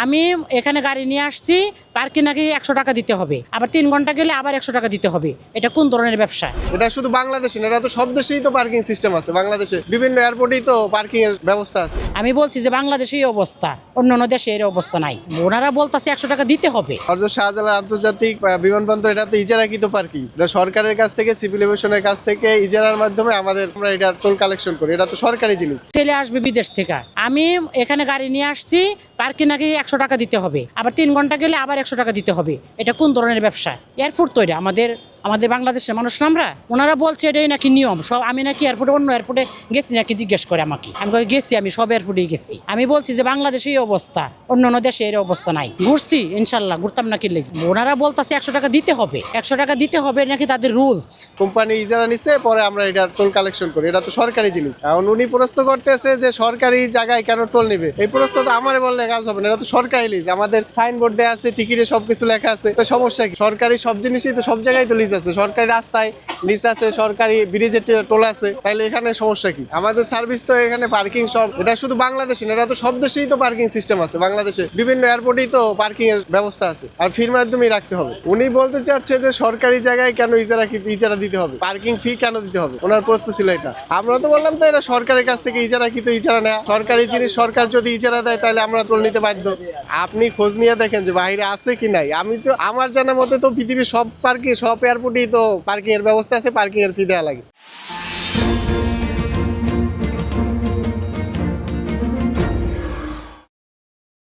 আমি এখানে গাড়ি নিয়ে আসছি, পার্কিং নাকি 100 টাকা দিতে হবে, আবার 3 ঘন্টা গেলে আবার 100 টাকা দিতে হবে। এটা কোন ধরনের ব্যবসা? এটা শুধু বাংলাদেশে না, এটা তো সব দেশেই তো পার্কিং সিস্টেম আছে। বাংলাদেশে বিভিন্ন এয়ারপোর্টেই তো পার্কিং এর ব্যবস্থা আছে। আমি বলছি যে বাংলাদেশেই অবস্থা, অন্যান্য দেশে এর অবস্থা নাই। ওনারা বলতেছে 100 টাকা দিতে হবে। হযরত শাহজালাল আন্তর্জাতিক বিমানবন্দর এটা তো ইজারাকৃত পার্কিং। এটা সরকারের কাছ থেকে, সিভিল এভিয়েশনের কাছ থেকে ইজারার মাধ্যমে আমরা এটা টোল কালেকশন করি। এটা তো সরকারি জিনিস। চলে আসবে বিদেশ থেকে। আমি এখানে গাড়ি নিয়ে আসছি, পার্কিং নাকি 100 টাকা দিতে হবে, আবার 3 ঘন্টা গেলে আবার 100 টাকা দিতে হবে। এটা কোন ধরনের ব্যবসা? এয়ারপোর্ট তো এটা আমাদের বাংলাদেশের মানুষ না আমরা। ওনারা বলছে এটাই নাকি নিয়ম সব। আমি নাকি এয়ারপোর্টে অন্য এয়ারপোর্টে গেছি নাকি জিজ্ঞেস করে আমাকে। আমি গেছি, আমি সব এয়ারপোর্টেই গেছি। আমি বলছি যে বাংলাদেশেই অবস্থা, অন্যান্য দেশে এর অবস্থা নাই। ঘুরছি, ইনশাল্লাহ ঘুরতাম নাকি লেগে। ওনারা বলতেছে 100 টাকা দিতে হবে, 100 টাকা দিতে হবে নাকি তাদের রুলস। কোম্পানি ইজারা নিচ্ছে, পরে আমরা এটা টোল কালেকশন করি। এটা তো সরকারি জিনিস। এখন উনি প্রশ্ন করতেছে যে সরকারি জায়গায় কেন টোল নেবে। এই প্রশ্ন তো আমারে বললে কাজ হবে না। এটা তো সরকারি লিজ। আমাদের সাইনবোর্ড দেওয়া আছে, টিকিটে সবকিছু লেখা আছে। তো সমস্যা কি? সরকারি সব জিনিসই তো সব জায়গায় তো লিজ আছে। সরকারি রাস্তায় লিজ আছে, সরকারি ব্রিজে টোল আছে। তাইলে এখানে সমস্যা কি? আমাদের সার্ভিস তো এখানে পার্কিং সব। এটা শুধু বাংলাদেশে না, এটা তো সব দেশেই তো পার্কিং সিস্টেম আছে। বাংলাদেশে বিভিন্ন এয়ারপোর্টেই তো পার্কিং এর ব্যবস্থা আছে। আর ফির মাধ্যমেই রাখতে হবে। উনি বলতে চাচ্ছে যে সরকারি জায়গায় কেন ইজারা দিতে হবে, পার্কিং ফি কেন দিতে হবে। ওনার প্রশ্ন ছিল এটা। আমরা তো বললাম তো এটা সরকারের কাছ থেকে ইজারা নেওয়া। সরকারি জিনিস সরকার যদি ইজারা দেয় তাহলে আমরা টোল নিতে বাধ্য। আপনি খোঁজ নিয়ে দেখেন যে বাইরে আছে কি নাই। আমি তো আমার জানা মতে তো পৃথিবীর সব এয়ারপোর্টেই তো পার্কিং এর ব্যবস্থা আছে, পার্কিং এর ফি দেওয়া লাগে।